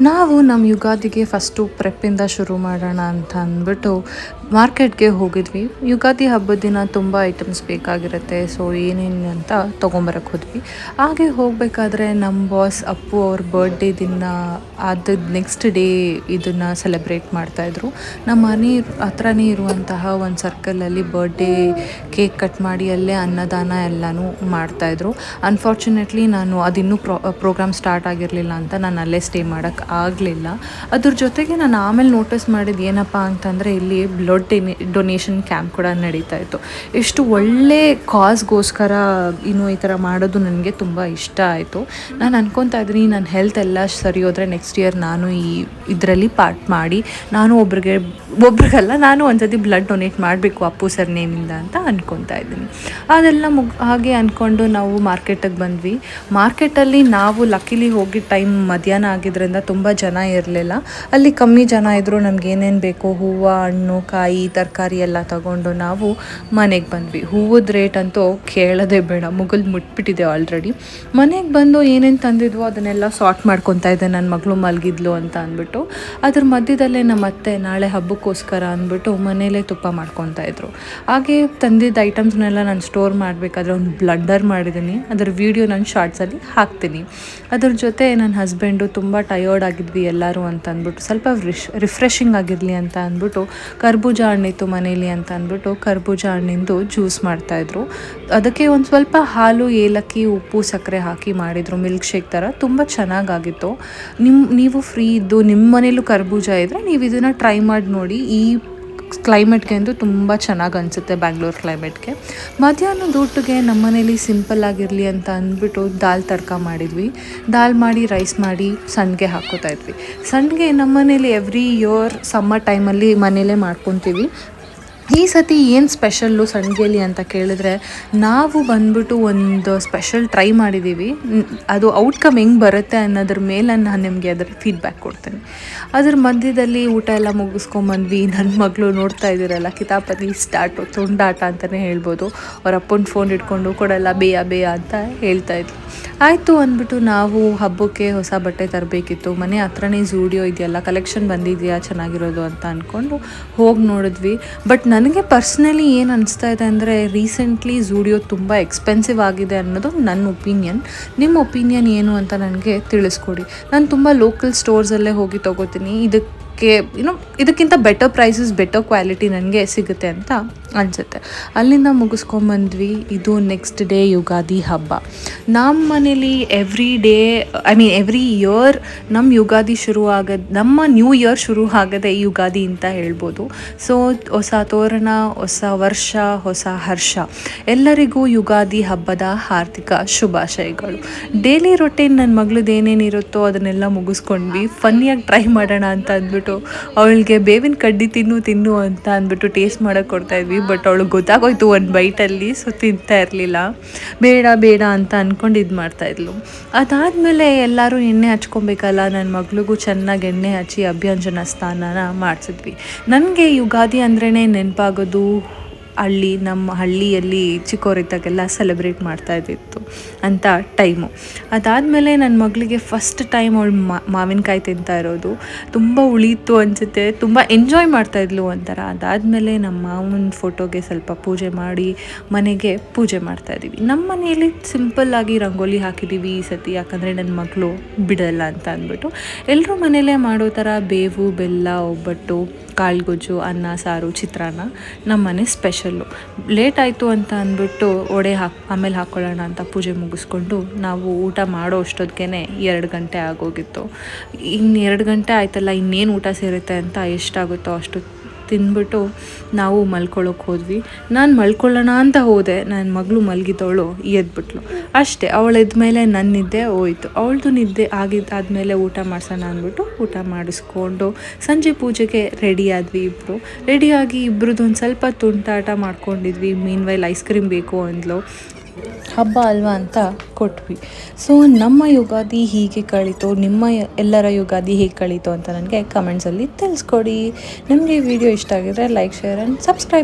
ನಾವು ನಮ್ಮ ಯುಗಾದಿಗೆ ಫಸ್ಟು ಪ್ರೆಪ್ಪಿಂದ ಶುರು ಮಾಡೋಣ ಅಂತ ಅಂದ್ಬಿಟ್ಟು ಮಾರ್ಕೆಟ್ಗೆ ಹೋಗಿದ್ವಿ. ಯುಗಾದಿ ಹಬ್ಬದ ದಿನ ತುಂಬ ಐಟಮ್ಸ್ ಬೇಕಾಗಿರುತ್ತೆ. ಸೊ ಏನೇನು ಅಂತ ತೊಗೊಂಬರಕ್ಕೆ ಹೋದ್ವಿ. ಹಾಗೆ ಹೋಗಬೇಕಾದ್ರೆ ನಮ್ಮ ಬಾಸ್ ಅಪ್ಪು ಅವ್ರ ಬರ್ಡೇ ದಿನ ಅದು ನೆಕ್ಸ್ಟ್ ಡೇ ಇದನ್ನು ಸೆಲೆಬ್ರೇಟ್ ಮಾಡ್ತಾಯಿದ್ರು. ನಮ್ಮ ಮನೆ ಹತ್ರನೇ ಇರುವಂತಹ ಒಂದು ಸರ್ಕಲಲ್ಲಿ ಬರ್ಡೇ ಕೇಕ್ ಕಟ್ ಮಾಡಿ ಅಲ್ಲೇ ಅನ್ನದಾನ ಎಲ್ಲನೂ ಮಾಡ್ತಾಯಿದ್ರು. ಅನ್ಫಾರ್ಚುನೇಟ್ಲಿ ನಾನು ಅದಿನ್ನೂ ಪ್ರೋಗ್ರಾಮ್ ಸ್ಟಾರ್ಟ್ ಆಗಿರಲಿಲ್ಲ ಅಂತ ನಾನು ಅಲ್ಲೇ ಸ್ಟೇ ಮಾಡೋಕ್ಕೆ ಆಗಲಿಲ್ಲ. ಅದ್ರ ಜೊತೆಗೆ ನಾನು ಆಮೇಲೆ ನೋಟಿಸ್ ಮಾಡಿದ್ದು ಏನಪ್ಪ ಅಂತಂದರೆ ಇಲ್ಲಿ ಬ್ಲಡ್ ಡೊನೇಷನ್ ಕ್ಯಾಂಪ್ ಕೂಡ ನಡೀತಾ ಇತ್ತು. ಎಷ್ಟು ಒಳ್ಳೆ ಕಾಸ್ಗೋಸ್ಕರ ಈ ಥರ ಮಾಡೋದು ನನಗೆ ತುಂಬ ಇಷ್ಟ ಆಯಿತು. ನಾನು ಅನ್ಕೊತಾ ಇದ್ದೀನಿ ನನ್ನ ಹೆಲ್ತ್ ಎಲ್ಲ ಸರಿ ಹೋದರೆ ನೆಕ್ಸ್ಟ್ ಇಯರ್ ನಾನು ಇದರಲ್ಲಿ ಪಾರ್ಟ್ ಮಾಡಿ ನಾನು ಒಬ್ರಿಗಲ್ಲ ನಾನು ಒಂದ್ಸತಿ ಬ್ಲಡ್ ಡೊನೇಟ್ ಮಾಡಬೇಕು ಅಪ್ಪು ಸರ್ ನೇಮಿಂದ ಅಂತ ಅಂದ್ಕೊತಾ ಇದ್ದೀನಿ. ಅದೆಲ್ಲ ಹಾಗೆ ಅಂದ್ಕೊಂಡು ನಾವು ಮಾರ್ಕೆಟಿಗೆ ಬಂದ್ವಿ. ಮಾರ್ಕೆಟಲ್ಲಿ ನಾವು ಲಕ್ಕಿಲಿ ಹೋಗಿದ್ದ ಟೈಮ್ ಮಧ್ಯಾಹ್ನ ಆಗಿದ್ದರಿಂದ ತುಂಬ ಜನ ಇರಲಿಲ್ಲ. ಅಲ್ಲಿ ಕಮ್ಮಿ ಜನ ಇದ್ದರು. ನಮ್ಗೆ ಏನೇನು ಬೇಕು ಹೂವು, ಹಣ್ಣು, ಕಾಯಿ, ತರಕಾರಿ ಎಲ್ಲ ತಗೊಂಡು ನಾವು ಮನೆಗೆ ಬಂದ್ವಿ. ಹೂವದ ರೇಟ್ ಅಂತೂ ಕೇಳೋದೇ ಬೇಡ, ಮುಗಿಲ್ ಮುಟ್ಬಿಟ್ಟಿದೆ ಆಲ್ರೆಡಿ. ಮನೆಗೆ ಬಂದು ಏನೇನು ತಂದಿದ್ವೋ ಅದನ್ನೆಲ್ಲ ಸಾರ್ಟ್ ಮಾಡ್ಕೊತಾ ಇದ್ದೆ. ನನ್ನ ಮಗಳು ಮಲಗಿದ್ಲು ಅಂತ ಅಂದ್ಬಿಟ್ಟು ಅದ್ರ ಮಧ್ಯದಲ್ಲೇ ನಮ್ಮ ಅತ್ತೆ ನಾಳೆ ಹಬ್ಬಕ್ಕೋಸ್ಕರ ಅಂದ್ಬಿಟ್ಟು ಮನೇಲೇ ತುಪ್ಪ ಮಾಡ್ಕೊತಾ ಇದ್ರು. ಹಾಗೆ ತಂದಿದ್ದ ಐಟಮ್ಸ್ನೆಲ್ಲ ನಾನು ಸ್ಟೋರ್ ಮಾಡಬೇಕಾದ್ರೆ ಒಂದು ಬ್ಲಂಡರ್ ಮಾಡಿದ್ದೀನಿ. ಅದರ ವೀಡಿಯೋ ನಾನು ಶಾರ್ಟ್ಸಲ್ಲಿ ಹಾಕ್ತೀನಿ. ಅದ್ರ ಜೊತೆ ನನ್ನ ಹಸ್ಬೆಂಡು ತುಂಬ ಟಯರ್ಡ್ ಆಗಿದ್ವಿ ಎಲ್ಲರೂ ಅಂತ ಅಂದ್ಬಿಟ್ಟು ಸ್ವಲ್ಪ ರಿಫ್ರೆಶಿಂಗ್ ಆಗಿರಲಿ ಅಂತ ಅಂದ್ಬಿಟ್ಟು ಕರ್ಬೂಜ ಹಣ್ಣಿತ್ತು ಮನೇಲಿ ಅಂತ ಅಂದ್ಬಿಟ್ಟು ಕರ್ಬೂಜ ಹಣ್ಣಿಂದು ಜ್ಯೂಸ್ ಮಾಡ್ತಾಯಿದ್ರು. ಅದಕ್ಕೆ ಒಂದು ಸ್ವಲ್ಪ ಹಾಲು, ಏಲಕ್ಕಿ, ಉಪ್ಪು, ಸಕ್ಕರೆ ಹಾಕಿ ಮಾಡಿದರು. ಮಿಲ್ಕ್ ಶೇಕ್ ಥರ ತುಂಬ ಚೆನ್ನಾಗಾಗಿತ್ತು. ನೀವು ಫ್ರೀ ಇದ್ದು ನಿಮ್ಮ ಮನೇಲೂ ಕರ್ಬೂಜ ಇದ್ದರೆ ನೀವು ಇದನ್ನು ಟ್ರೈ ಮಾಡಿ ನೋಡಿ. ಈ ಕ್ಲೈಮೇಟ್ಗೆ ಅಂತೂ ತುಂಬ ಚೆನ್ನಾಗಿ ಅನಿಸುತ್ತೆ ಬ್ಯಾಂಗ್ಳೂರು ಕ್ಲೈಮೇಟ್ಗೆ. ಮಧ್ಯಾಹ್ನದ ಊಟಕ್ಕೆ ನಮ್ಮ ಮನೇಲಿ ಸಿಂಪಲ್ ಆಗಿರಲಿ ಅಂತ ಅಂದ್ಬಿಟ್ಟು ದಾಲ್ ತಡ್ಕ ಮಾಡಿದ್ವಿ. ದಾಲ್ ಮಾಡಿ ರೈಸ್ ಮಾಡಿ ಸಂಡಿಗೆ ಹಾಕ್ಕೋತಾ ಇದ್ವಿ. ಸಂಡಿಗೆ ನಮ್ಮ ಮನೇಲಿ ಎವ್ರಿ ಇಯರ್ ಸಮ್ಮರ್ ಟೈಮಲ್ಲಿ ಮನೇಲೇ ಮಾಡ್ಕೊತೀವಿ. ಈ ಸತಿ ಏನು ಸ್ಪೆಷಲ್ಲು ಸಂಡಿಗೆಲಿ ಅಂತ ಕೇಳಿದ್ರೆ ನಾವು ಬಂದ್ಬಿಟ್ಟು ಒಂದು ಸ್ಪೆಷಲ್ ಟ್ರೈ ಮಾಡಿದ್ದೀವಿ. ಅದು ಔಟ್ಕಮ್ ಹೆಂಗೆ ಬರುತ್ತೆ ಅನ್ನೋದ್ರ ಮೇಲೆ ನಾನು ನಿಮಗೆ ಅದರ ಫೀಡ್ಬ್ಯಾಕ್ ಕೊಡ್ತೇನೆ. ಅದ್ರ ಮಧ್ಯದಲ್ಲಿ ಊಟ ಎಲ್ಲ ಮುಗಿಸ್ಕೊಂಬಂದ್ವಿ. ನನ್ನ ಮಗಳು ನೋಡ್ತಾ ಇದ್ದೀರಲ್ಲ ಕಿತಾಪತಿ ಸ್ಟಾರ್ಟು, ತುಂಡಾಟ ಅಂತಲೇ ಹೇಳ್ಬೋದು. ಅವ್ರ ಅಪ್ಪನ ಫೋನ್ ಇಟ್ಕೊಂಡು ಕೊಡಲ್ಲ ಬೇಯ ಅಂತ ಹೇಳ್ತಾಯಿದ್ಲು. ಆಯಿತು ಅಂದ್ಬಿಟ್ಟು ನಾವು ಹಬ್ಬಕ್ಕೆ ಹೊಸ ಬಟ್ಟೆ ತರಬೇಕಿತ್ತು. ಮನೆ ಹತ್ರನೇ ಝೂಡಿಯೋ ಇದೆಯಲ್ಲ, ಕಲೆಕ್ಷನ್ ಬಂದಿದೆಯಾ ಚೆನ್ನಾಗಿರೋದು ಅಂತ ಅಂದ್ಕೊಂಡು ಹೋಗಿ ನೋಡಿದ್ವಿ. ಬಟ್ ನನಗೆ ಪರ್ಸ್ನಲಿ ಏನು ಅನಿಸ್ತಾ ಇದೆ ಅಂದರೆ ರೀಸೆಂಟ್ಲಿ ಝೂಡಿಯೋ ತುಂಬ ಎಕ್ಸ್ಪೆನ್ಸಿವ್ ಆಗಿದೆ ಅನ್ನೋದು ನನ್ನ ಒಪಿನಿಯನ್. ನಿಮ್ಮ ಒಪಿನಿಯನ್ ಏನು ಅಂತ ನನಗೆ ತಿಳಿಸ್ಕೊಡಿ. ನಾನು ತುಂಬ ಲೋಕಲ್ ಸ್ಟೋರ್ಸಲ್ಲೇ ಹೋಗಿ ತೊಗೋತೀನಿ. ಇದಕ್ಕಿಂತ ಬೆಟರ್ ಪ್ರೈಸಸ್, ಬೆಟರ್ ಕ್ವಾಲಿಟಿ ನನಗೆ ಸಿಗುತ್ತೆ ಅಂತ ಅನಿಸುತ್ತೆ. ಅಲ್ಲಿಂದ ಮುಗಿಸ್ಕೊಂಬಂದ್ವಿ. ಇದು ನೆಕ್ಸ್ಟ್ ಡೇ ಯುಗಾದಿ ಹಬ್ಬ. ನಮ್ಮ ಮನೇಲಿ ಎವ್ರಿ ಇಯರ್ ನಮ್ಮ ಯುಗಾದಿ ನಮ್ಮ ನ್ಯೂ ಇಯರ್ ಶುರು ಆಗೋದೇ ಯುಗಾದಿ ಅಂತ ಹೇಳ್ಬೋದು. ಸೊ ಹೊಸ ತೋರಣ, ಹೊಸ ವರ್ಷ, ಹೊಸ ಹರ್ಷ. ಎಲ್ಲರಿಗೂ ಯುಗಾದಿ ಹಬ್ಬದ ಹಾರ್ದಿಕ ಶುಭಾಶಯಗಳು. ಡೈಲಿ ರೊಟೀನ್ ನನ್ನ ಮಗಳದ್ದು ಏನೇನಿರುತ್ತೋ ಅದನ್ನೆಲ್ಲ ಮುಗಿಸ್ಕೊಂಡ್ವಿ. ಫನ್ನಿಯಾಗಿ ಟ್ರೈ ಮಾಡೋಣ ಅಂತ ಅಂದ್ಬಿಟ್ಟು ಅವಳಿಗೆ ಬೇವಿನ ಕಡ್ಡಿ ತಿನ್ನು ಅಂತ ಅಂದ್ಬಿಟ್ಟು ಟೇಸ್ಟ್ ಮಾಡೋಕ್ಕೆ ಕೊಡ್ತಾಯಿದ್ವಿ. ಬಟ್ ಅವಳಿಗೆ ಗೊತ್ತಾಗೋಯ್ತು ಒಂದು ಬೈಟಲ್ಲಿ. ಸೊ ತಿಂತಾ ಇರಲಿಲ್ಲ. ಬೇಡ ಅಂತ ಅಂದ್ಕೊಂಡು ಇದು ಮಾಡ್ತಾಯಿದ್ಲು. ಅದಾದಮೇಲೆ ಎಲ್ಲರೂ ಎಣ್ಣೆ ಹಚ್ಕೊಬೇಕಲ್ಲ, ನನ್ನ ಮಗಳಿಗೂ ಚೆನ್ನಾಗಿ ಎಣ್ಣೆ ಹಚ್ಚಿ ಅಭ್ಯಂಜನ ಸ್ನಾನನ ಮಾಡಿಸಿದ್ವಿ. ನನಗೆ ಯುಗಾದಿ ಅಂದ್ರೇ ನೆನಪಾಗೋದು ನಮ್ಮ ಹಳ್ಳಿಯಲ್ಲಿ ಚಿಕ್ಕವರಿದ್ದಾಗೆಲ್ಲ ಸೆಲೆಬ್ರೇಟ್ ಮಾಡ್ತಾಯಿದ್ದಿತ್ತು ಅಂತ ಟೈಮು. ಅದಾದಮೇಲೆ ನನ್ನ ಮಗಳಿಗೆ ಫಸ್ಟ್ ಟೈಮ್ ಅವಳು ಮಾವಿನಕಾಯಿ ತಿಂತಾ ಇರೋದು. ತುಂಬ ಉಳೀತು ಅನಿಸುತ್ತೆ. ತುಂಬ ಎಂಜಾಯ್ ಮಾಡ್ತಾಯಿದ್ಲು ಒಂಥರ. ಅದಾದಮೇಲೆ ನಮ್ಮ ಮಾವನ ಫೋಟೋಗೆ ಸ್ವಲ್ಪ ಪೂಜೆ ಮಾಡಿ ಮನೆಗೆ ಪೂಜೆ ಮಾಡ್ತಾಯಿದ್ದೀವಿ. ನಮ್ಮ ಮನೆಯಲ್ಲಿ ಸಿಂಪಲ್ಲಾಗಿ ರಂಗೋಲಿ ಹಾಕಿದ್ದೀವಿ ಈ ಸತಿ, ಯಾಕಂದರೆ ನನ್ನ ಮಗಳು ಬಿಡಲ್ಲ ಅಂತ ಅಂದ್ಬಿಟ್ಟು. ಎಲ್ಲರೂ ಮನೆಯಲ್ಲೇ ಮಾಡೋ ಥರ ಬೇವು, ಬೆಲ್ಲ, ಒಬ್ಬಟ್ಟು, ಕಾಳುಗೊಜ್ಜು, ಅನ್ನ, ಸಾರು, ಚಿತ್ರಾನ್ನ ನಮ್ಮ ಮನೆ ಸ್ಪೆಷಲ್ಲು. ಲೇಟ್ ಆಯಿತು ಅಂತ ಅಂದ್ಬಿಟ್ಟು ಆಮೇಲೆ ಹಾಕ್ಕೊಳ್ಳೋಣ ಅಂತ ಪೂಜೆ ಮುಗಿಸ್ಕೊಂಡು ನಾವು ಊಟ ಮಾಡೋ ಅಷ್ಟೊತ್ತಿಗೆ 2 ಗಂಟೆ ಆಗೋಗಿತ್ತು. 2 ಗಂಟೆ ಆಯ್ತಲ್ಲ, ಇನ್ನೇನು ಊಟ ಸೇರುತ್ತೆ ಅಂತ ಎಷ್ಟಾಗುತ್ತೋ ಅಷ್ಟು ತಿಂದ್ಬಿಟ್ಟು ನಾವು ಮಲ್ಕೊಳ್ಳೋಕೆ ಹೋದ್ವಿ. ನಾನು ಮಲ್ಕೊಳ್ಳೋಣ ಅಂತ ಹೋದೆ. ನನ್ನ ಮಗಳು ಮಲಗಿದವಳು ಎದ್ಬಿಟ್ಲು ಅಷ್ಟೇ. ಅವಳು ಎದ್ಮೇಲೆ ನನ್ನ ನಿದ್ದೆ ಹೋಯಿತು. ಅವಳದು ನಿದ್ದೆ ಆದಮೇಲೆ ಊಟ ಮಾಡಿಸೋಣ ಅಂದ್ಬಿಟ್ಟು ಊಟ ಮಾಡಿಸ್ಕೊಂಡು ಸಂಜೆ ಪೂಜೆಗೆ ರೆಡಿ ಆದ್ವಿ. ರೆಡಿಯಾಗಿ ಇಬ್ಬರದ್ದು ಒಂದು ಸ್ವಲ್ಪ ತುಂಟಾಟ ಮಾಡ್ಕೊಂಡಿದ್ವಿ. ಮೀನ್ವೈಲ್ ಐಸ್ ಕ್ರೀಮ್ ಬೇಕು ಅಂದ್ಲು. ಹಬ್ಬ ಅಲ್ವಾ ಅಂತ ಕೊಟ್ವಿ. ಸೊ ನಮ್ಮ ಯುಗಾದಿ ಹೀಗೆ ಕಳೀತು. ನಿಮ್ಮ ಎಲ್ಲರ ಯುಗಾದಿ ಹೇಗೆ ಕಳೀತು ಅಂತ ನನಗೆ ಕಮೆಂಟ್ಸಲ್ಲಿ ತಿಳಿಸ್ಕೊಡಿ. ನಿಮಗೆ ಈ ವಿಡಿಯೋ ಇಷ್ಟ ಆಗಿದ್ರೆ ಲೈಕ್, ಶೇರ್ ಆ್ಯಂಡ್ ಸಬ್ಸ್ಕ್ರೈಬ್.